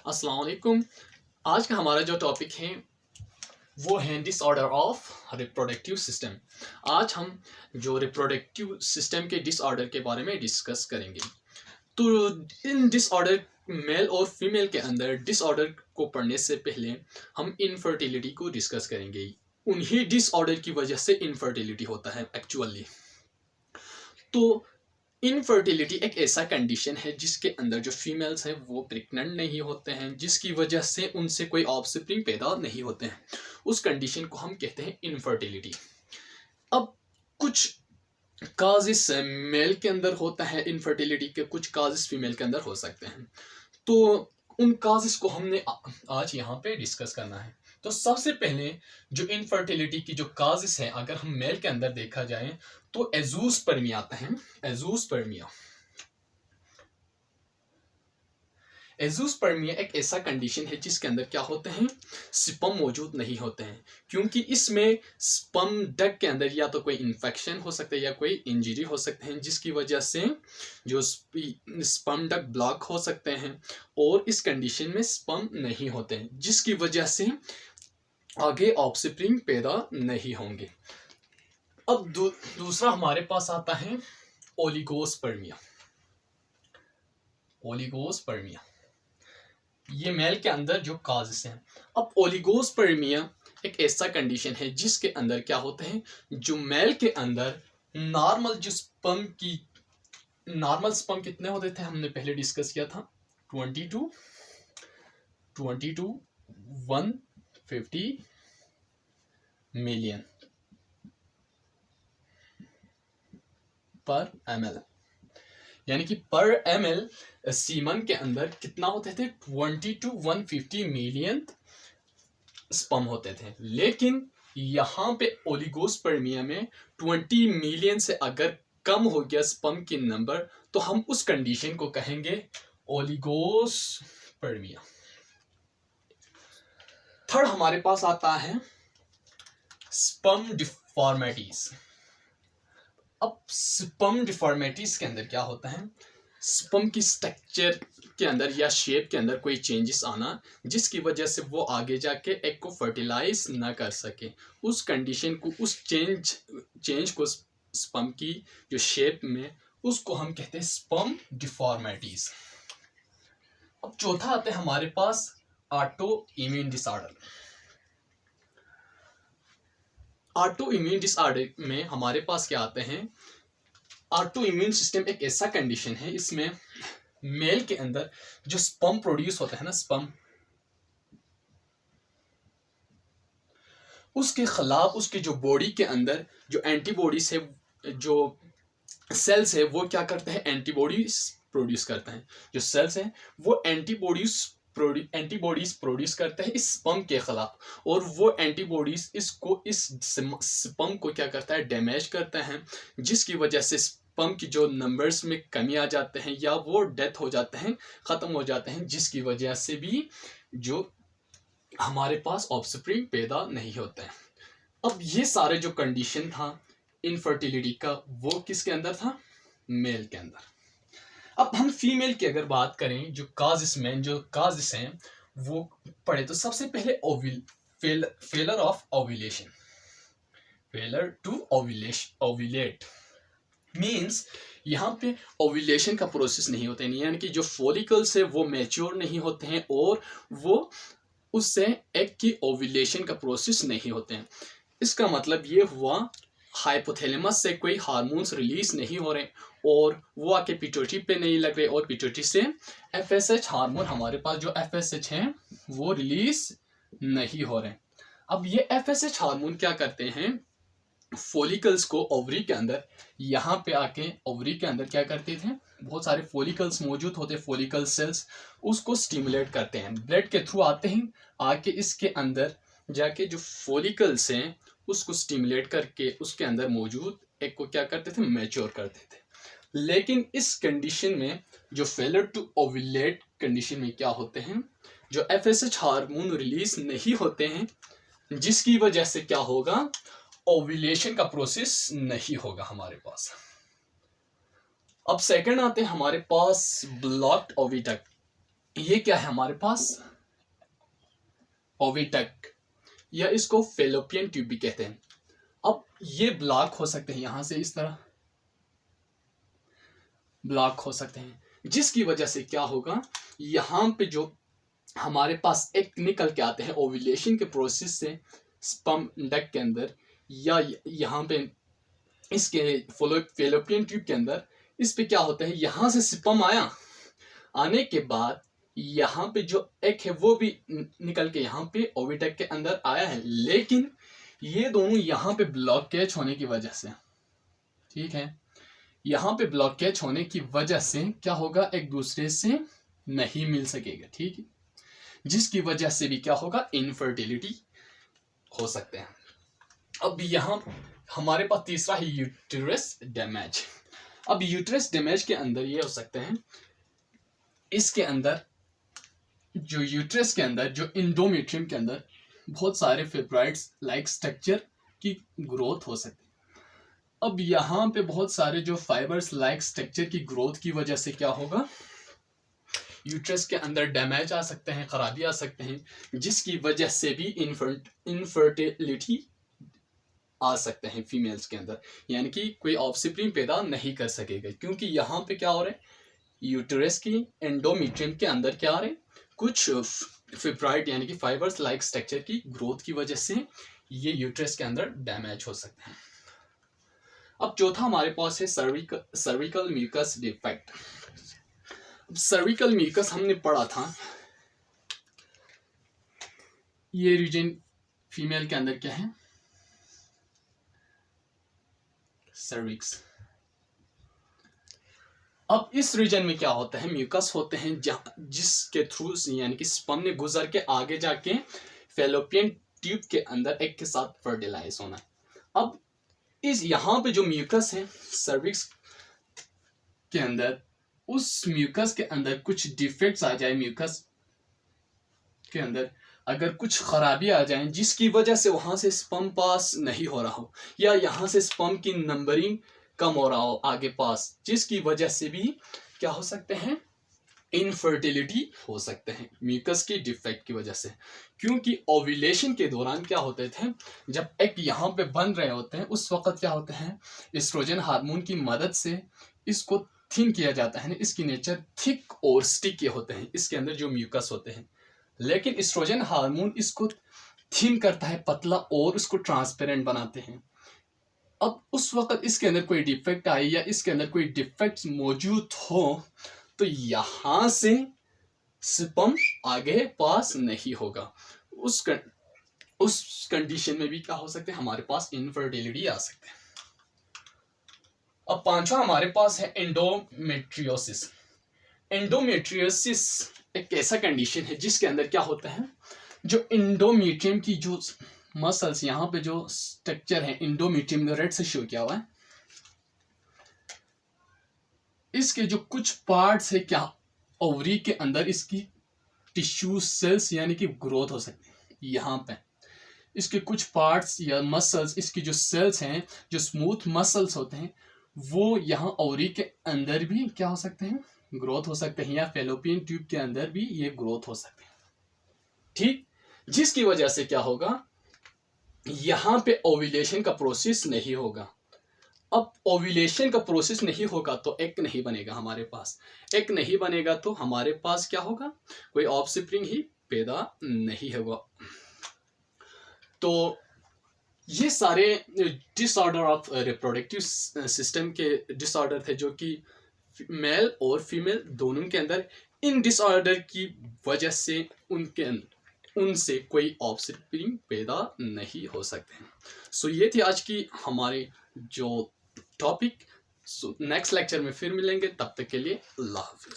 अस्सलाम वालेकुम। आज का हमारा जो टॉपिक है वो है डिसऑर्डर ऑफ रिप्रोडक्टिव सिस्टम। आज हम जो रिप्रोडक्टिव सिस्टम के डिसऑर्डर के बारे में डिस्कस करेंगे। तो इन डिसऑर्डर मेल और फीमेल के अंदर डिसऑर्डर को पढ़ने से पहले हम इनफर्टिलिटी को डिस्कस करेंगे। उन्हीं डिसऑर्डर की वजह से इनफर्टिलिटी होता है एक्चुअली। तो इनफर्टिलिटी एक ऐसा कंडीशन है जिसके अंदर जो फीमेल्स हैं वो प्रेग्नेंट नहीं होते हैं, जिसकी वजह से उनसे कोई ऑफस्प्रिंग पैदा नहीं होते हैं। उस कंडीशन को हम कहते हैं इनफर्टिलिटी। अब कुछ काजेस मेल के अंदर होता है इनफर्टिलिटी के, कुछ काजेस फीमेल के अंदर हो सकते हैं। तो उन काजेस को हमने आज यहाँ पे डिस्कस करना है। तो सबसे पहले जो इनफर्टिलिटी की जो काजेस हैं, अगर हम मेल के अंदर देखा जाए तो एजूस्पर्मिया आता है। एजूस्पर्मिया एजूस्पर्मिया एक ऐसा कंडीशन है जिसके अंदर क्या होते हैं, स्पर्म मौजूद नहीं होते हैं, क्योंकि इसमें स्पर्म डक के अंदर या तो कोई इन्फेक्शन हो सकता है या कोई इंजरी हो सकते हैं, जिसकी वजह से जो स्पर्म डक ब्लॉक हो सकते हैं और इस कंडीशन में स्पर्म नहीं होते हैं, जिसकी वजह से आगे ऑफस्प्रिंग पैदा नहीं होंगे। अब दूसरा हमारे पास आता है ओलिगोस्पर्मिया। ओलिगोस्पर्मिया ये मेल के अंदर जो काजेस हैं। अब ओलिगोस्पर्मिया एक ऐसा कंडीशन है जिसके अंदर क्या होते हैं, जो मेल के अंदर नॉर्मल स्पर्म कितने होते थे हमने पहले डिस्कस किया था, 22 150 मिलियन पर ml, यानी कि पर ml सीमन के अंदर कितना होते थे, 20 to 150 मिलियन स्पर्म होते थे। लेकिन यहाँ पे ओलिगोस्पर्मिया में 20 मिलियन से अगर कम हो गया स्पर्म की नंबर तो हम उस कंडीशन को कहेंगे ओलिगोस्पर्मिया। थर्ड हमारे पास आता है स्पर्म डिफॉर्मिटीज। अब स्पर्म डिफॉर्मिटीज के अंदर क्या होता है, स्पर्म की स्ट्रक्चर के अंदर या शेप के अंदर कोई चेंजेस आना, जिसकी वजह से वो आगे जाके एग को फर्टिलाइज ना कर सके। उस कंडीशन को, उस चेंज को स्पर्म की जो शेप में, उसको हम कहते हैं स्पर्म डिफॉर्मिटीज। अब चौथा आता है हमारे पास autoimmune disorder. Autoimmune disorder में हमारे पास क्या आते हैं, ऑटो इम्यून सिस्टम एक ऐसा कंडीशन है, इसमें मेल के अंदर जो स्पर्म प्रोड्यूस होता है ना, स्पर्म, उसके खिलाफ उसके जो बॉडी के अंदर जो एंटीबॉडीज है, जो सेल्स है, वो क्या करते हैं, एंटीबॉडीज प्रोड्यूस करते हैं। जो सेल्स हैं वो एंटीबॉडीज प्रोड्यूस करते हैं इस स्पर्म के खिलाफ, और वो एंटीबॉडीज इस स्पर्म को क्या करता है, डैमेज करते हैं, जिसकी वजह से स्पर्म की जो नंबर्स में कमी आ जाते हैं या वो डेथ हो जाते हैं, ख़त्म हो जाते हैं, जिसकी वजह से भी जो हमारे पास ऑफस्प्रिंग पैदा नहीं होते हैं। अब ये सारे जो कंडीशन था इनफर्टिलिटी का, वो किसके अंदर था, मेल के अंदर। अब हम फीमेल की अगर बात करें, जो काजेस हैं वो पढ़े, तो सबसे पहले failure of ovulation. Failure to ovulate means यहाँ पे ओव्यूलेशन का प्रोसेस नहीं होता है, यानी कि जो फॉलिकल्स है वो मैच्योर नहीं होते हैं और वो उससे एग की ओव्यूलेशन का प्रोसेस नहीं होते हैं। इसका मतलब ये हुआ हाइपोथैलेमस से कोई हार्मोन्स रिलीज नहीं हो रहे और वो आके पिट्यूटरी पे नहीं लग रहे, और पिट्यूटरी से FSH हार्मोन, हमारे पास जो FSH हैं वो रिलीज नहीं हो रहे। अब ये FSH हार्मोन क्या करते हैं, फॉलिकल्स को ओवरी के अंदर, यहाँ पे आके ओवरी के अंदर क्या करते थे, बहुत सारे फॉलिकल्स मौजूद होते हैं, फॉलिकल सेल्स, उसको स्टिमुलेट करते हैं, ब्लड के थ्रू आते हैं, आके इसके अंदर जाके जो फॉलिकल्स हैं उसको स्टिमुलेट करके उसके अंदर मौजूद एग को क्या करते थे, मैच्योर करते थे। लेकिन इस कंडीशन में, जो फेलर टू ओव्यूलेट कंडीशन में क्या होते हैं, जो FSH हार्मोन रिलीज नहीं होते हैं, जिसकी वजह से क्या होगा, ओव्यूलेशन का प्रोसेस नहीं होगा हमारे पास। अब सेकंड आते हैं हमारे पास ब्लॉक्ड ओविडक्ट। ये क्या है हमारे पास, ओविडक्ट, या इसको फेलोपियन ट्यूब भी कहते हैं। अब ये ब्लॉक हो सकते हैं, यहां से इस तरह ब्लॉक हो सकते हैं, जिसकी वजह से क्या होगा, यहाँ पे जो हमारे पास एक निकल के आते हैं ओव्यूलेशन के प्रोसेस से स्पर्म डक्ट के अंदर, या यहाँ पे इसके फेलोपियन ट्यूब के अंदर, इस पे क्या होता है, यहाँ से स्पर्म आया, आने के बाद यहाँ पे जो एग है वो भी निकल के यहाँ पे ओविडक्ट के अंदर आया है, लेकिन ये दोनों यहाँ पे ब्लॉकेज होने की वजह से, ठीक है, यहाँ पे ब्लॉकेज होने की वजह से क्या होगा, एक दूसरे से नहीं मिल सकेगा, ठीक है, जिसकी वजह से भी क्या होगा, इनफर्टिलिटी हो सकते हैं। अब यहाँ हमारे पास तीसरा है यूटेरस डैमेज। अब यूटेरस डैमेज के अंदर ये हो सकते हैं, इसके अंदर जो यूटेरस के अंदर जो इंडोमेट्रियम के अंदर बहुत सारे फाइब्रॉइड्स लाइक स्ट्रक्चर की ग्रोथ हो सकती है। अब यहाँ पे बहुत सारे जो फाइबर्स लाइक स्ट्रक्चर की ग्रोथ की वजह से क्या होगा, यूट्रस के अंदर डैमेज आ सकते हैं, खराबी आ सकते हैं, जिसकी वजह से भी इनफर्टिलिटी आ सकते हैं फीमेल्स के अंदर, यानी कि कोई ऑफस्प्रिंग पैदा नहीं कर सकेगा, क्योंकि यहाँ पे क्या हो रहा है, यूटेरस की एंडोमेट्रियम के अंदर क्या आ रहे हैं, कुछ फाइब्रॉइड यानी कि फाइबर्स लाइक स्ट्रक्चर की ग्रोथ की वजह से ये यूटेरस के अंदर डैमेज हो सकते हैं। अब चौथा हमारे पास है cervical mucus defect. Cervical mucus हमने पढ़ा था, ये रीजन फीमेल के अंदर क्या है, सर्विक्स। अब इस रीजन में क्या होता है, म्यूकस होते हैं जिसके थ्रू यानी कि स्पर्म ने गुजर के आगे जाके फेलोपियन ट्यूब के अंदर एग के साथ फर्टिलाइज होना है। अब इस यहाँ पे जो म्यूकस है सर्विक्स के अंदर, उस म्यूकस के अंदर कुछ डिफेक्ट्स आ जाए, म्यूकस के अंदर अगर कुछ खराबी आ जाए जिसकी वजह से वहां से स्पर्म पास नहीं हो रहा हो, या यहाँ से स्पर्म की नंबरिंग कम हो रहा हो आगे पास, जिसकी वजह से भी क्या हो सकते हैं, इनफर्टिलिटी हो सकते हैं म्यूकस की डिफेक्ट की वजह से। क्योंकि ओव्यूलेशन के दौरान क्या होते थे, जब एग यहाँ पे बन रहे होते हैं उस वक्त क्या होते हैं, एस्ट्रोजन हार्मोन की मदद से इसको थिन किया जाता है, इसकी नेचर थिक और स्टिकी होते हैं इसके अंदर जो म्यूकस होते हैं, लेकिन एस्ट्रोजन हार्मोन इसको थिन करता है, पतला, और उसको ट्रांसपेरेंट बनाते हैं। अब उस वक्त इसके अंदर कोई डिफेक्ट आए या इसके अंदर कोई डिफेक्ट मौजूद हो तो यहां से स्पर्म आगे पास नहीं होगा, उस कंडीशन में भी क्या हो सकते हैं, हमारे पास इनफर्टिलिटी आ सकते हैं। अब पांचवा हमारे पास है एंडोमेट्रियोसिस। एंडोमेट्रियोसिस एक ऐसा कंडीशन है जिसके अंदर क्या होता है, जो इंडोमेट्रियम की जो मसल्स, यहाँ पे जो स्ट्रक्चर है इंडोमेट्रियम रेड से शो किया हुआ है, इसके जो कुछ पार्ट्स है क्या ओवरी के अंदर इसकी टिश्यू सेल्स यानी कि ग्रोथ हो सकती है। यहाँ पे इसके कुछ पार्ट्स या मसल्स, इसकी जो सेल्स हैं, जो स्मूथ मसल्स होते हैं, वो यहाँ ओवरी के अंदर भी क्या हो सकते हैं, ग्रोथ हो सकते हैं, या फेलोपियन ट्यूब के अंदर भी ये ग्रोथ हो सकते हैं, ठीक, जिसकी वजह से क्या होगा, यहाँ पे ओव्यूलेशन का प्रोसेस नहीं होगा। अब ओव्यूलेशन का प्रोसेस नहीं होगा तो एग नहीं बनेगा हमारे पास, एग नहीं बनेगा तो हमारे पास क्या होगा, कोई ऑफस्प्रिंग ही पैदा नहीं होगा। तो ये सारे डिसऑर्डर ऑफ रिप्रोडक्टिव सिस्टम के डिसऑर्डर थे जो कि मेल और फीमेल दोनों के अंदर, इन डिसऑर्डर की वजह से उनसे कोई ऑफस्प्रिंग पैदा नहीं हो सकते। सो ये थी आज की हमारी जो टॉपिक। सो नेक्स्ट लेक्चर में फिर मिलेंगे, तब तक के लिए अल्लाह हाफिज़।